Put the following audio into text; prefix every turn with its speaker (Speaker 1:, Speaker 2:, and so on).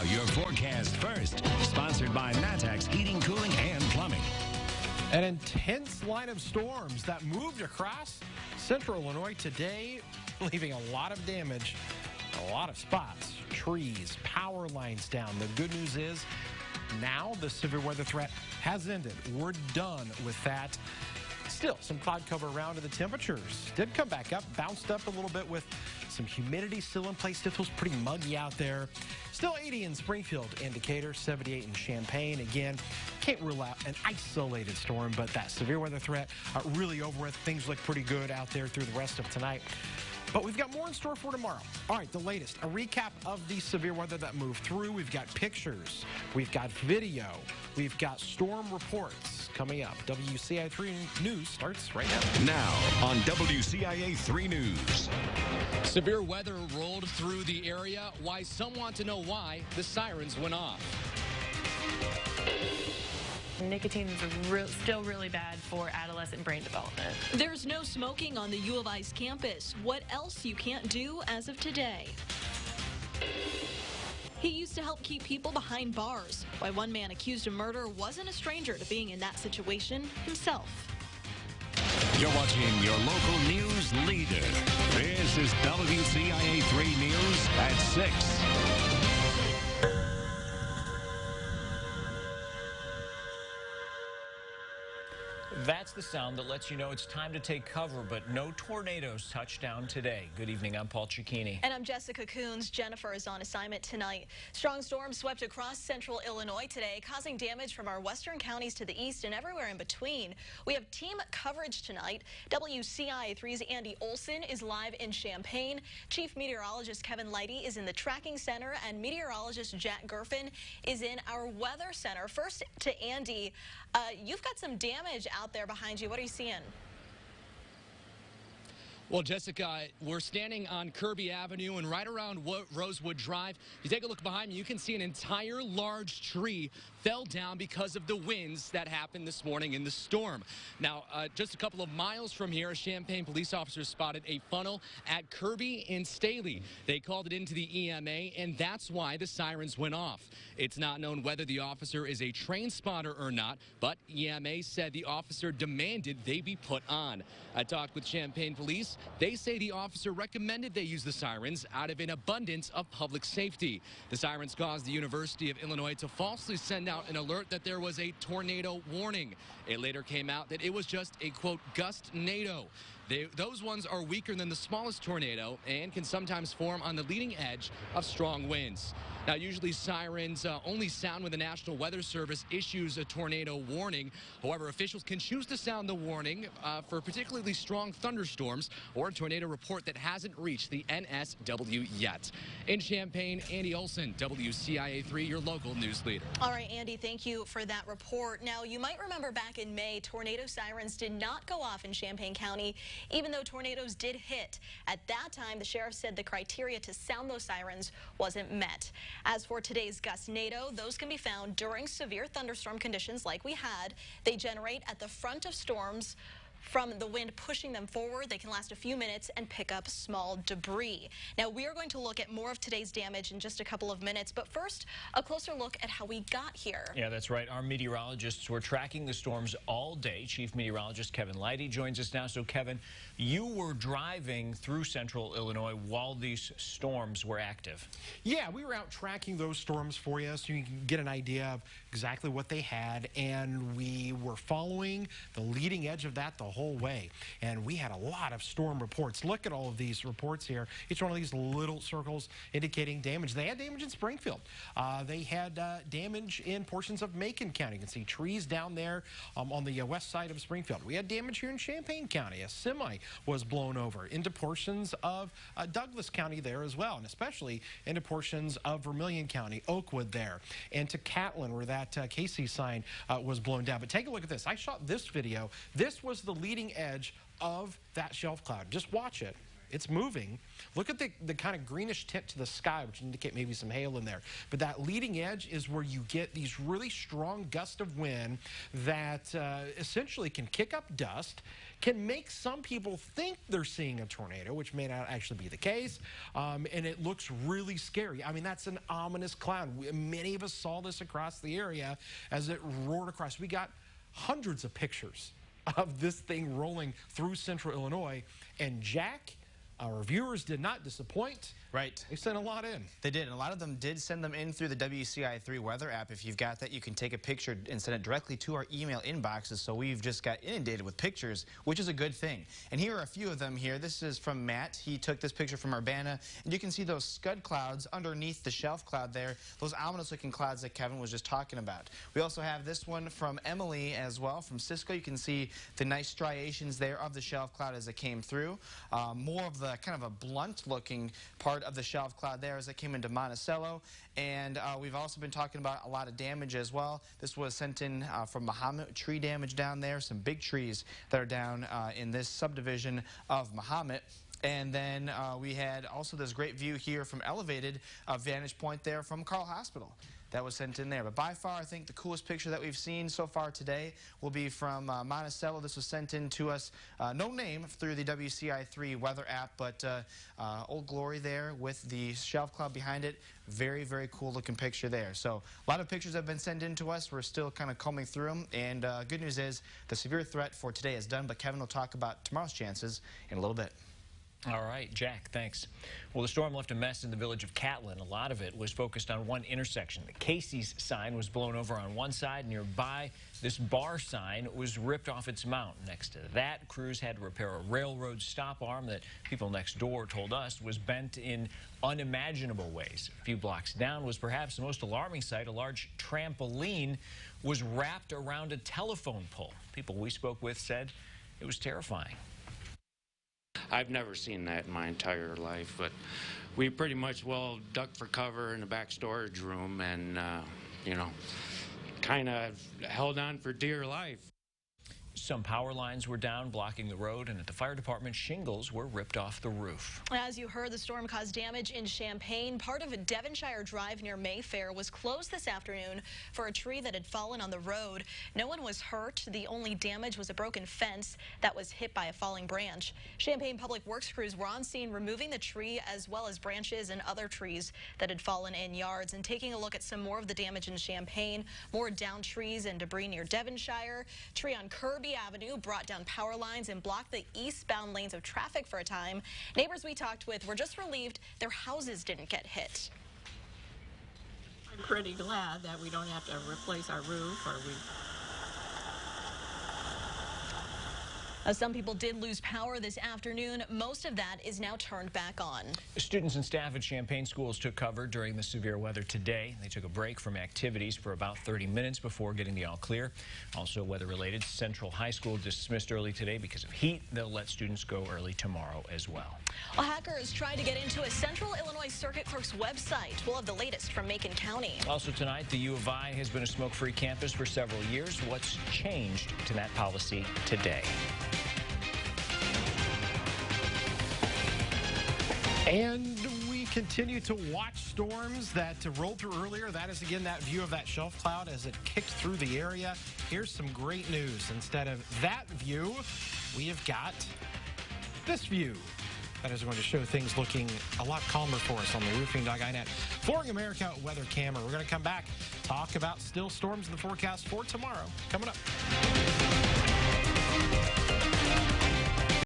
Speaker 1: your forecast first. Sponsored by Natex Heating, Cooling, and Plumbing.
Speaker 2: An intense line of storms that moved across central Illinois today, leaving a lot of damage, a lot of spots, trees, power lines down. The good news is now the severe weather threat has ended. We're done with that. Still, some cloud cover around, and the temperatures did come back up, bounced up a little bit with some humidity still in place. Still feels pretty muggy out there. Still 80 in Springfield, indicator, 78 in Champaign. Again, can't rule out an isolated storm, but that severe weather threat really over with. Things look pretty good out there through the rest of tonight. But we've got more in store for tomorrow. All right, the latest, a recap of the severe weather that moved through. We've got pictures, we've got video, we've got storm reports coming up. WCIA 3 News starts right now.
Speaker 1: Now on WCIA 3 News.
Speaker 3: Severe weather rolled through the area. Why some want to know why the sirens went off.
Speaker 4: Nicotine is still really bad for adolescent brain development.
Speaker 5: There's no smoking on the U of I's campus. What else you can't do as of today? He used to help keep people behind bars. Why one man accused of murder wasn't a stranger to being in that situation himself.
Speaker 1: You're watching your local news leader. This is WCIA 3 News at 6.
Speaker 6: That's the sound that lets you know it's time to take cover, but no tornadoes touched down today. Good evening, I'm Paul Cicchini.
Speaker 5: And I'm Jessica Coons. Jennifer is on assignment tonight. Strong storms swept across central Illinois today, causing damage from our western counties to the east and everywhere in between. We have team coverage tonight. WCIA 3's Andy Olson is live in Champaign. Chief Meteorologist Kevin Leidy is in the tracking center, and meteorologist Jack Gerfin is in our weather center. First to Andy, you've got some damage out there behind you. What are you seeing?
Speaker 3: Well, Jessica, we're standing on Kirby Avenue and right around Rosewood Drive. If you take a look behind me, you can see an entire large tree fell down because of the winds that happened this morning in the storm. Now, just a couple of miles from here, Champaign police officers spotted a funnel at Kirby and Staley. They called it into the EMA, and that's why the sirens went off. It's not known whether the officer is a train spotter or not, but EMA said the officer demanded they be put on. I talked with Champaign police. They say the officer recommended they use the sirens out of an abundance of public safety. The sirens caused the University of Illinois to falsely send out an alert that there was a tornado warning. It later came out that it was just a, quote, gust-nado. Those ones are weaker than the smallest tornado and can sometimes form on the leading edge of strong winds. Now, usually sirens only sound when the National Weather Service issues a tornado warning. However, officials can choose to sound the warning for particularly strong thunderstorms or a tornado report that hasn't reached the NSW yet. In Champaign, Andy Olson, WCIA 3, your local news leader.
Speaker 5: All right, Andy, thank you for that report. Now, you might remember back in May, tornado sirens did not go off in Champaign County, even though tornadoes did hit. At that time, the sheriff said the criteria to sound those sirens wasn't met. As for today's gust-nado, those can be found during severe thunderstorm conditions like we had. They generate at the front of storms from the wind pushing them forward. They can last a few minutes and pick up small debris. Now, we are going to look at more of today's damage in just a couple of minutes, but first, a closer look at how we got here.
Speaker 6: Yeah, that's right. Our meteorologists were tracking the storms all day. Chief Meteorologist Kevin Leidy joins us now. So, Kevin, you were driving through central Illinois while these storms were active.
Speaker 2: Yeah, we were out tracking those storms for you so you can get an idea of exactly what they had, and we were following the leading edge of that the whole way, and we had a lot of storm reports. Look at all of these reports here. Each one of these little circles indicating damage. They had damage in Springfield. They had damage in portions of Macon County. You can see trees down there on the west side of Springfield. We had damage here in Champaign County. A semi was blown over into portions of Douglas County there as well, and especially into portions of Vermilion County, Oakwood there, and to Catlin where that Casey sign was blown down. But take a look at this. I shot this video. This was the leading edge of that shelf cloud. Just watch it. It's moving. Look at the kind of greenish tint to the sky, which indicate maybe some hail in there. But that leading edge is where you get these really strong gusts of wind that essentially can kick up dust, can make some people think they're seeing a tornado, which may not actually be the case, and it looks really scary. I mean, that's an ominous cloud. Many of us saw this across the area as it roared across. We got hundreds of pictures of this thing rolling through central Illinois, and Jack, our viewers did not disappoint.
Speaker 7: Right.
Speaker 2: They sent a lot in.
Speaker 7: They did, and a lot of them did send them in through the WCIA3 weather app. If you've got that, you can take a picture and send it directly to our email inboxes, so we've just got inundated with pictures, which is a good thing. And here are a few of them here. This is from Matt. He took this picture from Urbana, and you can see those scud clouds underneath the shelf cloud there, those ominous-looking clouds that Kevin was just talking about. We also have this one from Emily as well, from Cisco. You can see the nice striations there of the shelf cloud as it came through. More of the kind of a blunt-looking part of the shelf cloud there as it came into Monticello. And we've also been talking about a lot of damage as well. This was sent in from Mahomet, tree damage down there, some big trees that are down in this subdivision of Mahomet. And then we had also this great view here from elevated vantage point there from Carl Hospital. That was sent in there. But by far, I think the coolest picture that we've seen so far today will be from Monticello. This was sent in to us, no name, through the WCI3 weather app, but Old Glory there with the shelf cloud behind it. Very, very cool looking picture there. So a lot of pictures have been sent in to us. We're still kind of combing through them. And good news is the severe threat for today is done, but Kevin will talk about tomorrow's chances in a little bit.
Speaker 6: All right, Jack, thanks. Well, the storm left a mess in the village of Catlin. A lot of it was focused on one intersection. The Casey's sign was blown over on one side. Nearby, this bar sign was ripped off its mount. Next to that, crews had to repair a railroad stop arm that people next door told us was bent in unimaginable ways. A few blocks down was perhaps the most alarming sight. A large trampoline was wrapped around a telephone pole. People we spoke with said it was terrifying.
Speaker 8: I've never seen that in my entire life, but we pretty much ducked for cover in the back storage room and, you know, kind of held on for dear life.
Speaker 6: Some power lines were down, blocking the road, and at the fire department, shingles were ripped off the roof.
Speaker 5: As you heard, the storm caused damage in Champaign. Part of a Devonshire Drive near Mayfair was closed this afternoon for a tree that had fallen on the road. No one was hurt. The only damage was a broken fence that was hit by a falling branch. Champaign Public Works crews were on scene removing the tree as well as branches and other trees that had fallen in yards. And taking a look at some more of the damage in Champaign, more downed trees and debris near Devonshire. Tree on Kirby Avenue brought down power lines and blocked the eastbound lanes of traffic for a time. Neighbors we talked with were just relieved their houses didn't get hit.
Speaker 9: I'm pretty glad that we don't have to replace our roof or
Speaker 5: Some people did lose power this afternoon. Most of that is now turned back on.
Speaker 6: Students and staff at Champaign schools took cover during the severe weather today. They took a break from activities for about 30 minutes before getting the all clear. Also weather-related, Central High School dismissed early today because of heat. They'll let students go early tomorrow as well.
Speaker 5: Well, hackers tried to get into a Central Illinois Circuit Clerk's website. We'll have the latest from Macon County.
Speaker 6: Also tonight, the U of I has been a smoke-free campus for several years. What's changed to that policy today?
Speaker 2: And we continue to watch storms that rolled through earlier. That is, again, that view of that shelf cloud as it kicks through the area. Here's some great news. Instead of that view, we have got this view. That is going to show things looking a lot calmer for us on the roofing.inet Flooring America weather camera. We're going to come back, talk about still storms in the forecast for tomorrow. Coming up.